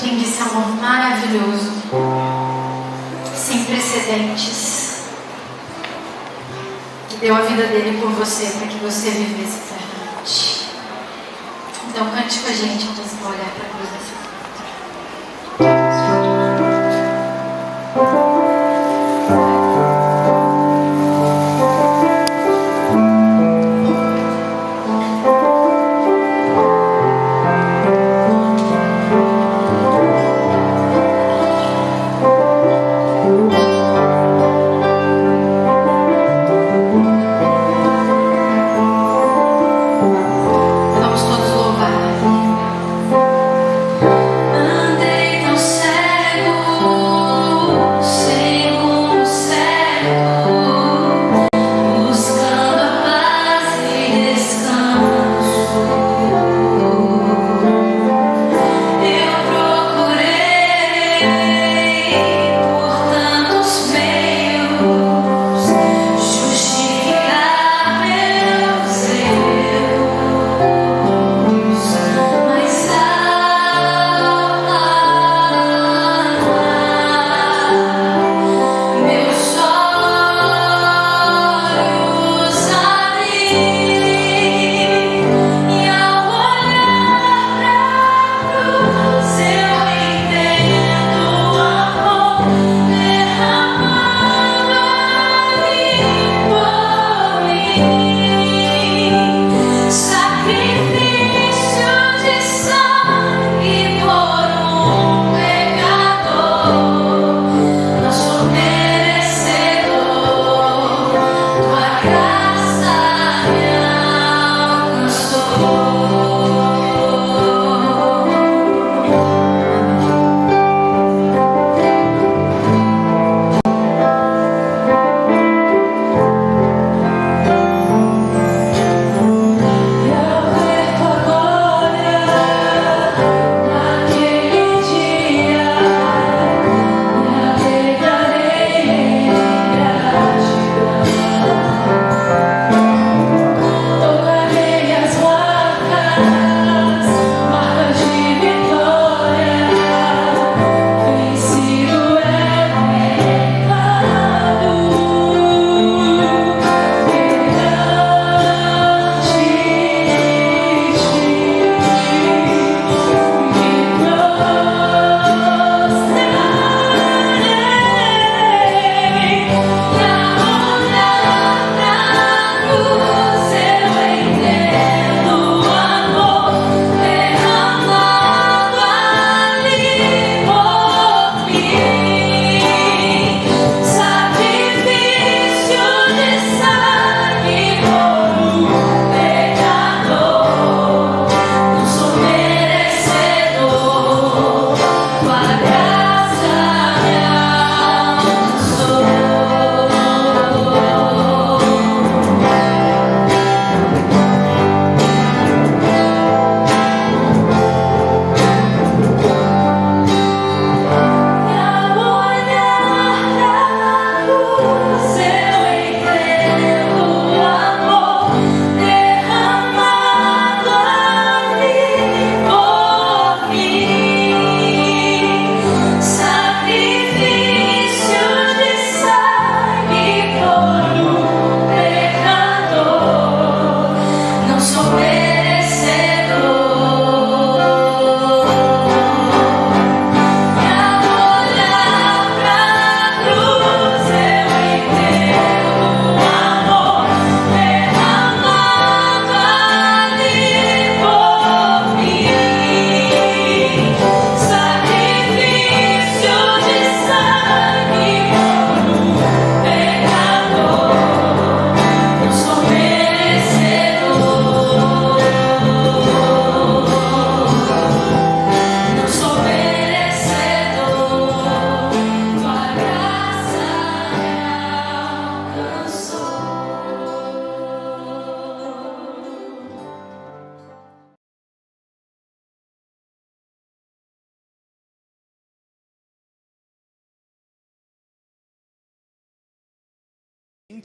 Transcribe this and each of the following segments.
tem desse amor maravilhoso, sem precedentes, que deu a vida dele por você, para que você vivesse eternamente. Então cante com a gente enquanto você vai olhar para a cruz dessa foto. Vamos todos louvar.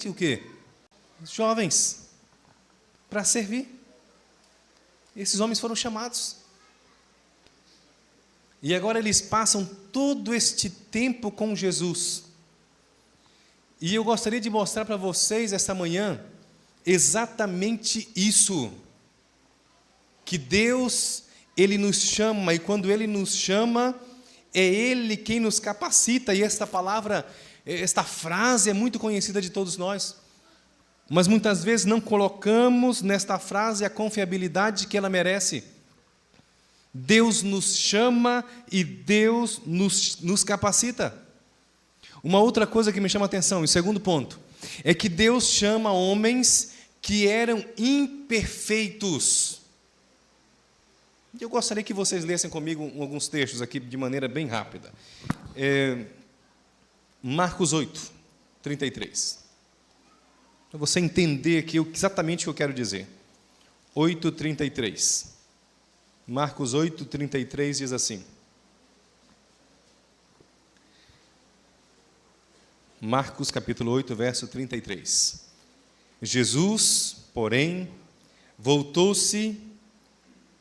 O quê? Os jovens, para servir. Esses homens foram chamados. E agora eles passam todo este tempo com Jesus. E eu gostaria de mostrar para vocês essa manhã exatamente isso. Que Deus, Ele nos chama, e quando Ele nos chama, é Ele quem nos capacita. E esta palavra, esta frase é muito conhecida de todos nós. Mas muitas vezes não colocamos nesta frase a confiabilidade que ela merece. Deus nos chama e Deus nos capacita. Uma outra coisa que me chama a atenção, e segundo ponto, é que Deus chama homens que eram imperfeitos. Eu gostaria que vocês lessem comigo alguns textos aqui de maneira bem rápida. Marcos 8, 33. Para você entender aqui exatamente o que eu quero dizer. 8, 33. Marcos 8, 33 diz assim. Marcos capítulo 8, verso 33. Jesus, porém, voltou-se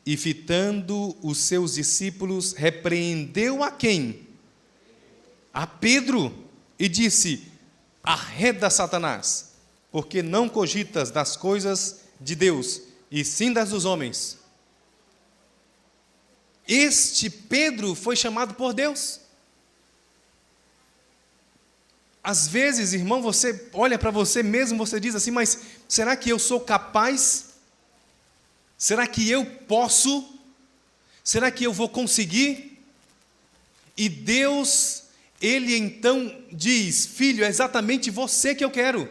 e, fitando os seus discípulos, repreendeu a quem? A Pedro, e disse: arreda, Satanás, porque não cogitas das coisas de Deus, e sim das dos homens. Este Pedro foi chamado por Deus. Às vezes, irmão, você olha para você mesmo, você diz assim, mas será que eu sou capaz? Será que eu posso? Será que eu vou conseguir? E Deus, Ele então diz, filho, é exatamente você que eu quero.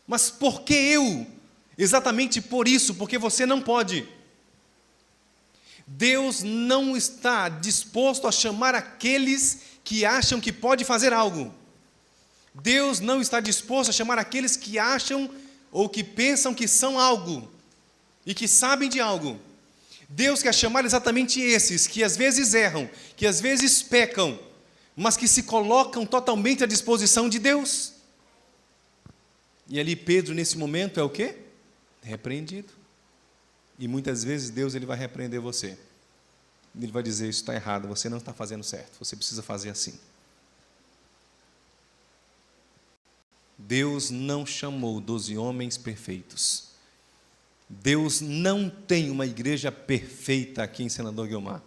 Mas por que eu? Exatamente por isso, porque você não pode. Deus não está disposto a chamar aqueles que acham que pode fazer algo. Deus não está disposto a chamar aqueles que acham ou que pensam que são algo e que sabem de algo. Deus quer chamar exatamente esses que às vezes erram, que às vezes pecam, mas que se colocam totalmente à disposição de Deus. E ali Pedro, nesse momento, é o quê? Repreendido. E muitas vezes Deus ele vai repreender você. Ele vai dizer, isso está errado, você não está fazendo certo, você precisa fazer assim. Deus não chamou 12 homens perfeitos. Deus não tem uma igreja perfeita aqui em Senador Guiomar.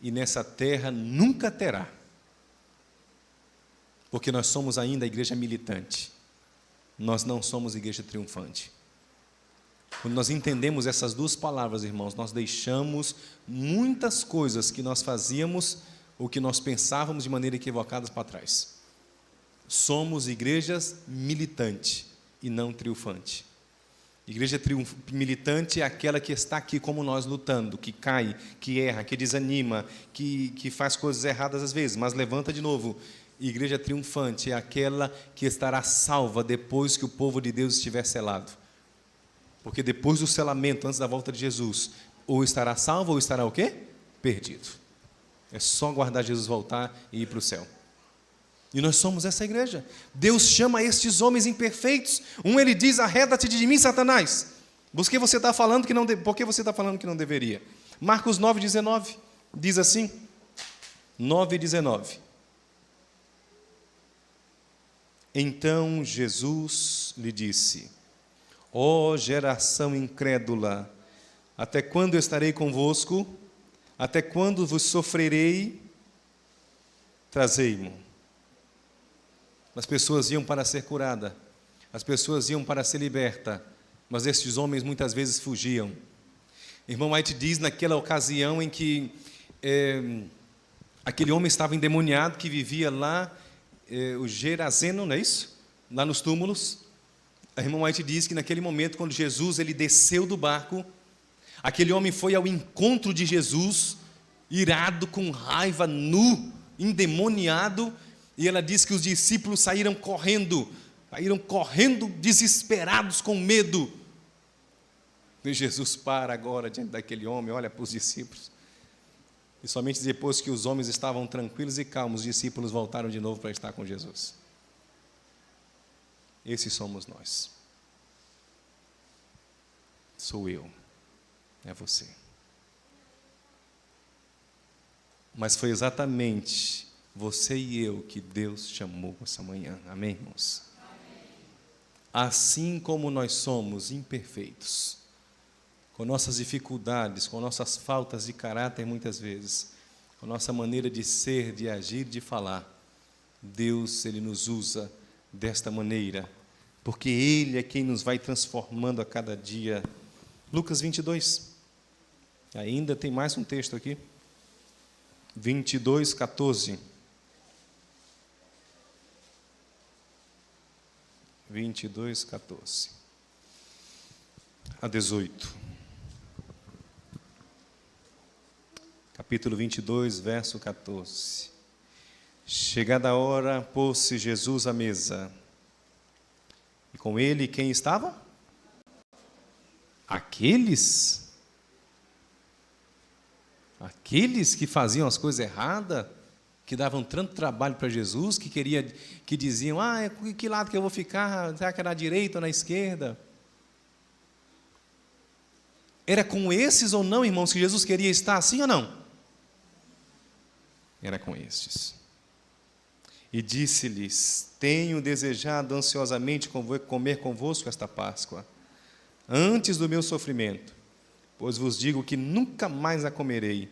E nessa terra nunca terá. Porque nós somos ainda a igreja militante. Nós não somos igreja triunfante. Quando nós entendemos essas duas palavras, irmãos, nós deixamos muitas coisas que nós fazíamos ou que nós pensávamos de maneira equivocada para trás. Somos igrejas militante e não triunfante. Igreja militante é aquela que está aqui como nós lutando, que cai, que erra, que desanima, que faz coisas erradas às vezes, mas levanta de novo. Igreja triunfante é aquela que estará salva depois que o povo de Deus estiver selado. Porque depois do selamento, antes da volta de Jesus, ou estará salvo ou estará o quê? Perdido. É só aguardar Jesus voltar e ir para o céu. E nós somos essa igreja. Deus chama estes homens imperfeitos. Ele diz, arreda-te de mim, Satanás. Por que você está falando que não deveria? Marcos 9, 19, diz assim, 9, 19. Então Jesus lhe disse, ó geração incrédula, até quando estarei convosco? Até quando vos sofrerei? Trazei-mo. As pessoas iam para ser curada, as pessoas iam para ser liberta, mas estes homens muitas vezes fugiam. Irmão White diz naquela ocasião em que aquele homem estava endemoniado, que vivia lá, o Gerazeno, não é isso? Lá nos túmulos. A irmã White diz que naquele momento, quando Jesus ele desceu do barco, aquele homem foi ao encontro de Jesus, irado, com raiva, nu, endemoniado, e ela diz que os discípulos saíram correndo desesperados, com medo. E Jesus para agora diante daquele homem, olha para os discípulos, e somente depois que os homens estavam tranquilos e calmos, os discípulos voltaram de novo para estar com Jesus. Esses somos nós. Sou eu, é você. Mas foi exatamente você e eu que Deus chamou essa manhã. Amém, irmãos? Amém. Assim como nós somos imperfeitos, com nossas dificuldades, com nossas faltas de caráter muitas vezes, com nossa maneira de ser, de agir, de falar, Deus, Ele nos usa desta maneira, porque Ele é quem nos vai transformando a cada dia. Lucas 22, ainda tem mais um texto aqui, 22, 14. 22, 14 a 18. Capítulo 22, verso 14. Chegada a hora, pôs-se Jesus à mesa. E com ele quem estava? Aqueles que faziam as coisas erradas, que davam tanto trabalho para Jesus, que diziam, que lado que eu vou ficar? Será que é na direita ou na esquerda? Era com esses ou não, irmãos, que Jesus queria estar, sim ou não? Era com estes. E disse-lhes, tenho desejado ansiosamente comer convosco esta Páscoa, antes do meu sofrimento, pois vos digo que nunca mais a comerei,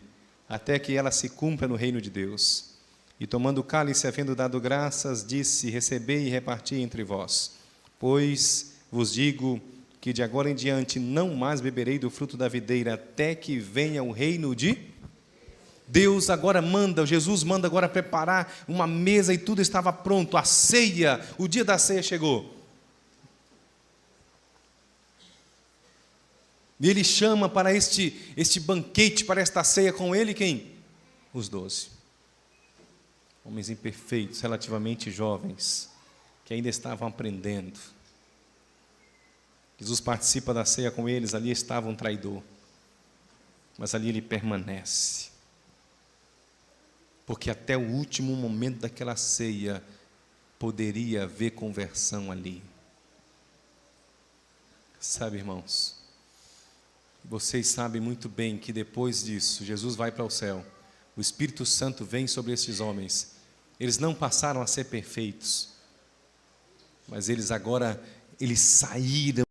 até que ela se cumpra no reino de Deus. E tomando o cálice, havendo dado graças, disse, recebei e reparti entre vós, pois vos digo que de agora em diante não mais beberei do fruto da videira, até que venha o reino de Deus. Agora Jesus manda agora preparar uma mesa e tudo estava pronto, a ceia, o dia da ceia chegou. E Ele chama para este banquete, para esta ceia com Ele quem? Os 12. Homens imperfeitos, relativamente jovens, que ainda estavam aprendendo. Jesus participa da ceia com eles, ali estava um traidor, mas ali ele permanece, porque até o último momento daquela ceia, poderia haver conversão ali. Sabe, irmãos, vocês sabem muito bem que depois disso, Jesus vai para o céu, o Espírito Santo vem sobre esses homens, eles não passaram a ser perfeitos, mas eles saíram,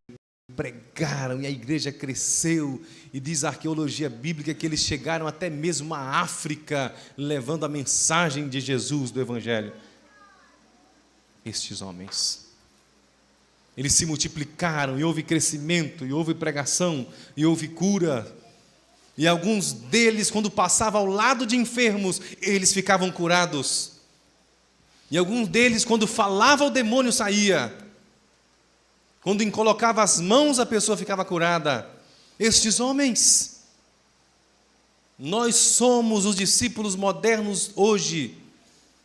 pregaram, e a igreja cresceu, e diz a arqueologia bíblica que eles chegaram até mesmo à África, levando a mensagem de Jesus, do Evangelho. Estes homens, eles se multiplicaram, e houve crescimento, e houve pregação, e houve cura, e alguns deles, quando passavam ao lado de enfermos, eles ficavam curados, e alguns deles, quando falava, o demônio saía. Quando colocava as mãos, a pessoa ficava curada. Estes homens, nós somos os discípulos modernos hoje.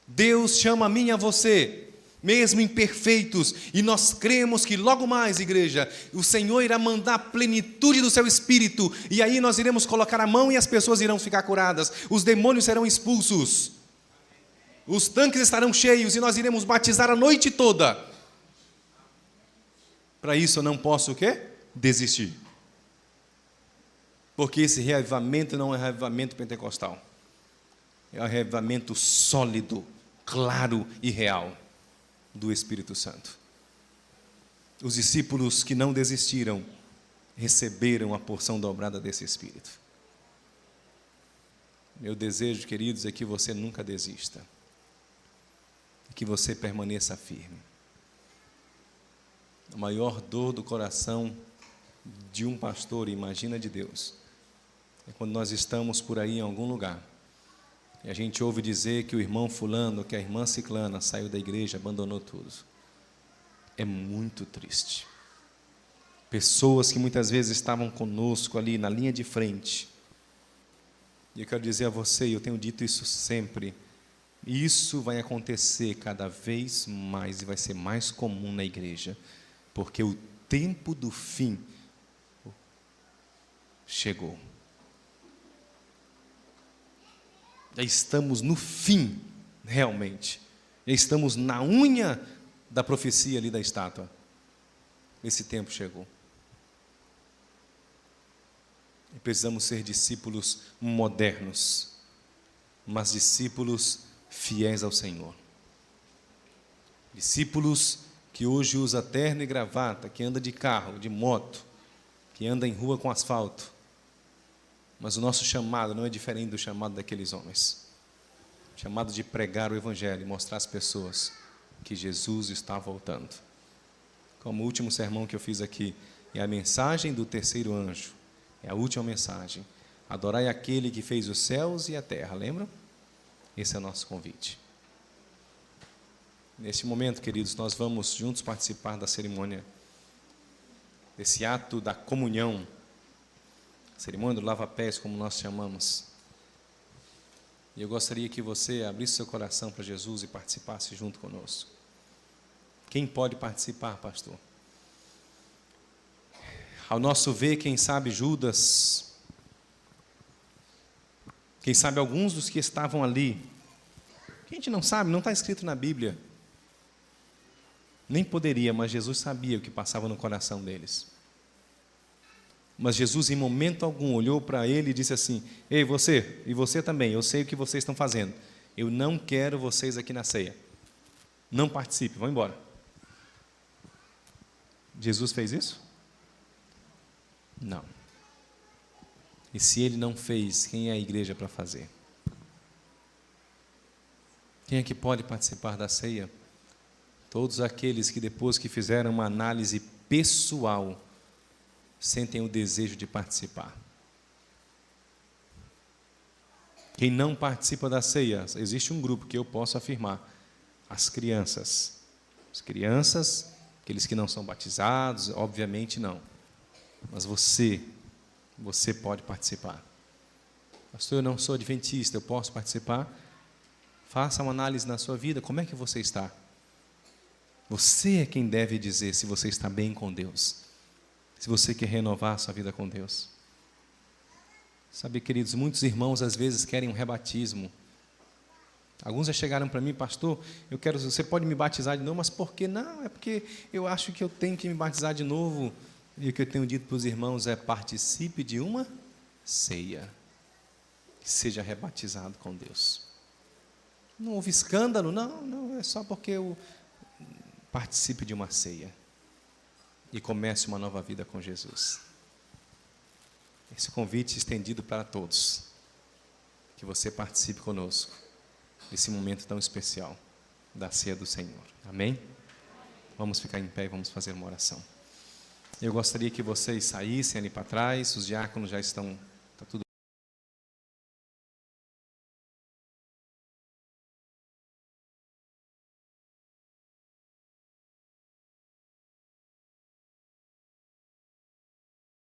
Deus chama a mim e a você, mesmo imperfeitos, e nós cremos que logo mais, igreja, o Senhor irá mandar a plenitude do seu Espírito, e aí nós iremos colocar a mão e as pessoas irão ficar curadas, os demônios serão expulsos, os tanques estarão cheios, e nós iremos batizar a noite toda. Para isso eu não posso o quê? Desistir. Porque esse reavivamento não é um reavivamento pentecostal. É um reavivamento sólido, claro e real do Espírito Santo. Os discípulos que não desistiram receberam a porção dobrada desse Espírito. Meu desejo, queridos, é que você nunca desista. Que você permaneça firme. A maior dor do coração de um pastor, imagina de Deus, é quando nós estamos por aí em algum lugar e a gente ouve dizer que o irmão fulano, que a irmã ciclana saiu da igreja, abandonou tudo. É muito triste. Pessoas que muitas vezes estavam conosco ali na linha de frente. E eu quero dizer a você, e eu tenho dito isso sempre, isso vai acontecer cada vez mais e vai ser mais comum na igreja, porque o tempo do fim chegou. Já estamos no fim, realmente. Já estamos na unha da profecia ali da estátua. Esse tempo chegou. E precisamos ser discípulos modernos. mas discípulos fiéis ao Senhor. Discípulos que hoje usa terno e gravata, que anda de carro, de moto, que anda em rua com asfalto. Mas o nosso chamado não é diferente do chamado daqueles homens. Chamado de pregar o Evangelho e mostrar às pessoas que Jesus está voltando. Como o último sermão que eu fiz aqui, é a mensagem do terceiro anjo. É a última mensagem. Adorai aquele que fez os céus e a terra, lembram? Esse é o nosso convite. Neste momento, queridos, nós vamos juntos participar da cerimônia, desse ato da comunhão, cerimônia do lava-pés, como nós chamamos. E eu gostaria que você abrisse seu coração para Jesus e participasse junto conosco. Quem pode participar, pastor? Ao nosso ver, quem sabe Judas, quem sabe alguns dos que estavam ali, que a gente não sabe, não está escrito na Bíblia. Nem poderia, mas Jesus sabia o que passava no coração deles. Mas Jesus, em momento algum, olhou para ele e disse assim: ei, você, e você também, eu sei o que vocês estão fazendo. Eu não quero vocês aqui na ceia. Não participe, vão embora. Jesus fez isso? Não. E se ele não fez, quem é a igreja para fazer? Quem é que pode participar da ceia? Todos aqueles que depois que fizeram uma análise pessoal, sentem o desejo de participar. Quem não participa da ceia, existe um grupo que eu posso afirmar: as crianças. As crianças, aqueles que não são batizados, obviamente não. Mas você pode participar. Pastor, eu não sou adventista, eu posso participar? Faça uma análise na sua vida, como é que você está? Você é quem deve dizer se você está bem com Deus, se você quer renovar a sua vida com Deus. Sabe, queridos, muitos irmãos às vezes querem um rebatismo. Alguns já chegaram para mim: pastor, você pode me batizar de novo, mas por que não? É porque eu acho que eu tenho que me batizar de novo. E o que eu tenho dito para os irmãos é: participe de uma ceia, seja rebatizado com Deus. Não houve escândalo, não, é só porque eu participe de uma ceia e comece uma nova vida com Jesus. Esse convite estendido para todos, que você participe conosco desse momento tão especial da ceia do Senhor. Amém? Vamos ficar em pé e vamos fazer uma oração. Eu gostaria que vocês saíssem ali para trás, os diáconos já estão, está tudo